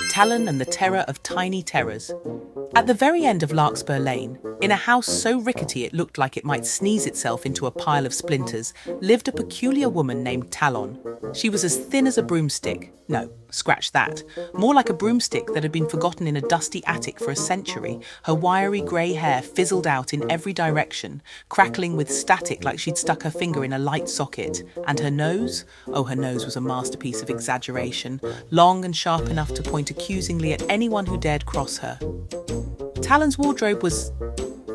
Talon and the Terror of Tiny Terrors. At the very end of Larkspur Lane, in a house so rickety it looked like it might sneeze itself into a pile of splinters, lived a peculiar woman named Talon. She was as thin as a broomstick. No, scratch that. More like a broomstick that had been forgotten in a dusty attic for a century. Her wiry grey hair fizzled out in every direction, crackling with static like she'd stuck her finger in a light socket. And her nose? Oh, her nose was a masterpiece of exaggeration, long and sharp enough to point accusingly at anyone who dared cross her. Talon's wardrobe was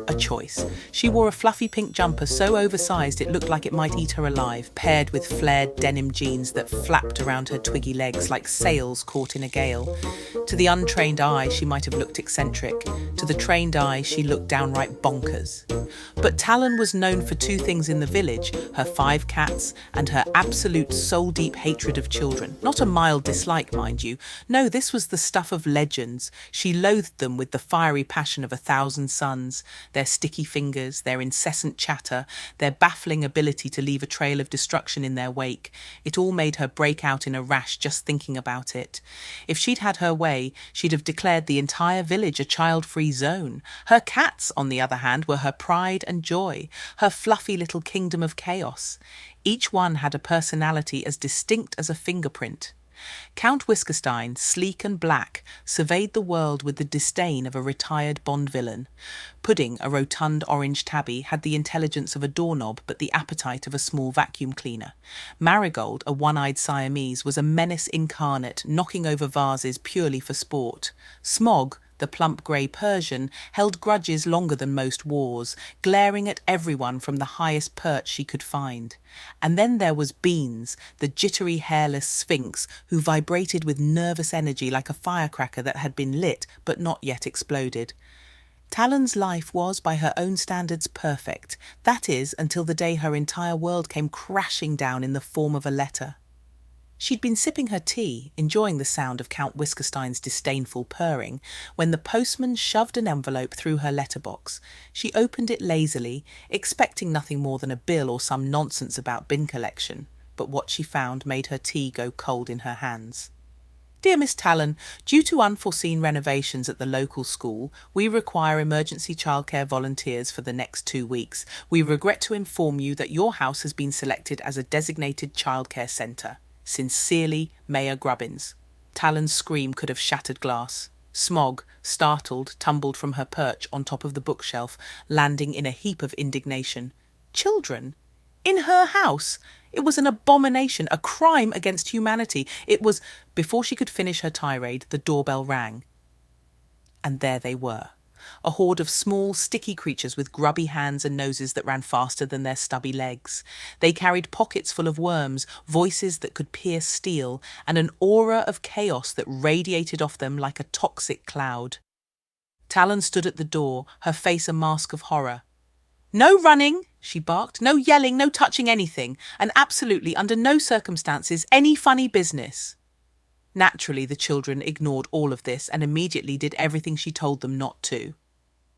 a choice. She wore a fluffy pink jumper so oversized it looked like it might eat her alive, paired with flared denim jeans that flapped around her twiggy legs like sails caught in a gale. To the untrained eye, she might have looked eccentric. To the trained eye, she looked downright bonkers. But Talon was known for two things in the village: her 5 cats and her absolute soul-deep hatred of children. Not a mild dislike, mind you. No, this was the stuff of legends. She loathed them with the fiery passion of 1,000 suns. Their sticky fingers, their incessant chatter, their baffling ability to leave a trail of destruction in their wake. It all made her break out in a rash just thinking about it. If she'd had her way, she'd have declared the entire village a child-free zone. Her cats, on the other hand, were her pride and joy, her fluffy little kingdom of chaos. Each one had a personality as distinct as a fingerprint. Count Whiskerstein, sleek and black, surveyed the world with the disdain of a retired Bond villain. Pudding, a rotund orange tabby, had the intelligence of a doorknob but the appetite of a small vacuum cleaner. Marigold, a one-eyed Siamese, was a menace incarnate, knocking over vases purely for sport. Smog, the plump grey Persian, held grudges longer than most wars, glaring at everyone from the highest perch she could find. And then there was Beans, the jittery hairless sphinx, who vibrated with nervous energy like a firecracker that had been lit but not yet exploded. Talon's life was, by her own standards, perfect. That is, until the day her entire world came crashing down in the form of a letter. She'd been sipping her tea, enjoying the sound of Count Whiskerstein's disdainful purring, when the postman shoved an envelope through her letterbox. She opened it lazily, expecting nothing more than a bill or some nonsense about bin collection. But what she found made her tea go cold in her hands. Dear Miss Talon, due to unforeseen renovations at the local school, we require emergency childcare volunteers for the next 2 weeks. We regret to inform you that your house has been selected as a designated childcare centre. Sincerely, Mayor Grubbins. Talon's scream could have shattered glass. Smog, startled, tumbled from her perch on top of the bookshelf, landing in a heap of indignation. Children? In her house? It was an abomination, a crime against humanity. It was... Before she could finish her tirade, the doorbell rang. And there they were. A horde of small, sticky creatures with grubby hands and noses that ran faster than their stubby legs. They carried pockets full of worms, voices that could pierce steel, and an aura of chaos that radiated off them like a toxic cloud. Talon stood at the door, her face a mask of horror. "No running!" she barked. "No yelling, no touching anything, and absolutely, under no circumstances, any funny business." Naturally, the children ignored all of this and immediately did everything she told them not to.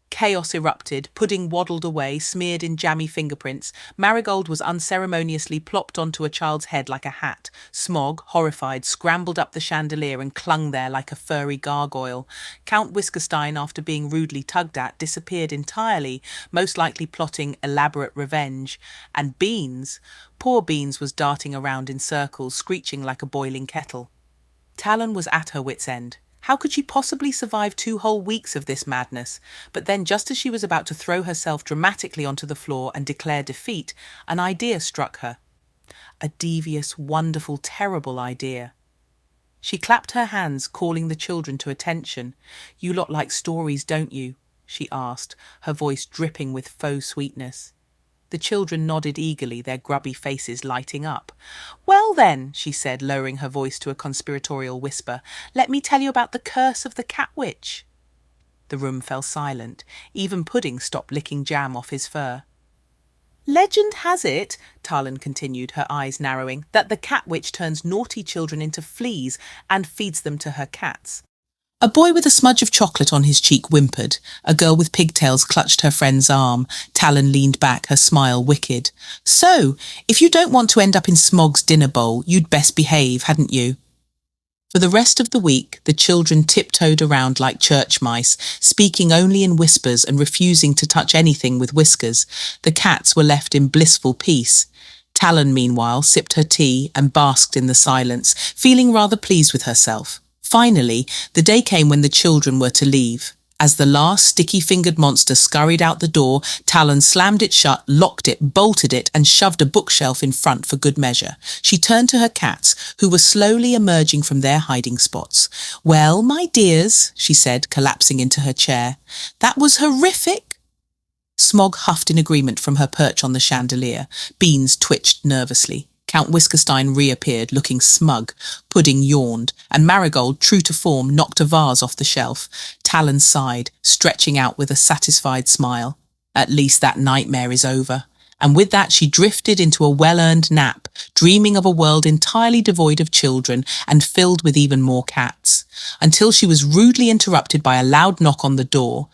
Chaos erupted, Pudding waddled away, smeared in jammy fingerprints. Marigold was unceremoniously plopped onto a child's head like a hat. Smog, horrified, scrambled up the chandelier and clung there like a furry gargoyle. Count Whiskerstein, after being rudely tugged at, disappeared entirely, most likely plotting elaborate revenge. And Beans, poor Beans, was darting around in circles, screeching like a boiling kettle. Talon was at her wit's end. How could she possibly survive 2 whole weeks of this madness? But then, just as she was about to throw herself dramatically onto the floor and declare defeat, an idea struck her. A devious, wonderful, terrible idea. She clapped her hands, calling the children to attention. "You lot like stories, don't you?" she asked, her voice dripping with faux sweetness. The children nodded eagerly, their grubby faces lighting up. "Well then," she said, lowering her voice to a conspiratorial whisper, "let me tell you about the curse of the cat witch." The room fell silent. Even Pudding stopped licking jam off his fur. "Legend has it," Talon continued, her eyes narrowing, "that the cat witch turns naughty children into fleas and feeds them to her cats." A boy with a smudge of chocolate on his cheek whimpered. A girl with pigtails clutched her friend's arm. Talon leaned back, her smile wicked. "So, if you don't want to end up in Smog's dinner bowl, you'd best behave, hadn't you?" For the rest of the week, the children tiptoed around like church mice, speaking only in whispers and refusing to touch anything with whiskers. The cats were left in blissful peace. Talon, meanwhile, sipped her tea and basked in the silence, feeling rather pleased with herself. Finally, the day came when the children were to leave. As the last sticky-fingered monster scurried out the door, Talon slammed it shut, locked it, bolted it, and shoved a bookshelf in front for good measure. She turned to her cats, who were slowly emerging from their hiding spots. "Well, my dears," she said, collapsing into her chair, "that was horrific." Smog huffed in agreement from her perch on the chandelier. Beans twitched nervously. Count Whiskerstein reappeared, looking smug. Pudding yawned, and Marigold, true to form, knocked a vase off the shelf. Talon sighed, stretching out with a satisfied smile. At least that nightmare is over. And with that she drifted into a well-earned nap, dreaming of a world entirely devoid of children and filled with even more cats, until she was rudely interrupted by a loud knock on the door.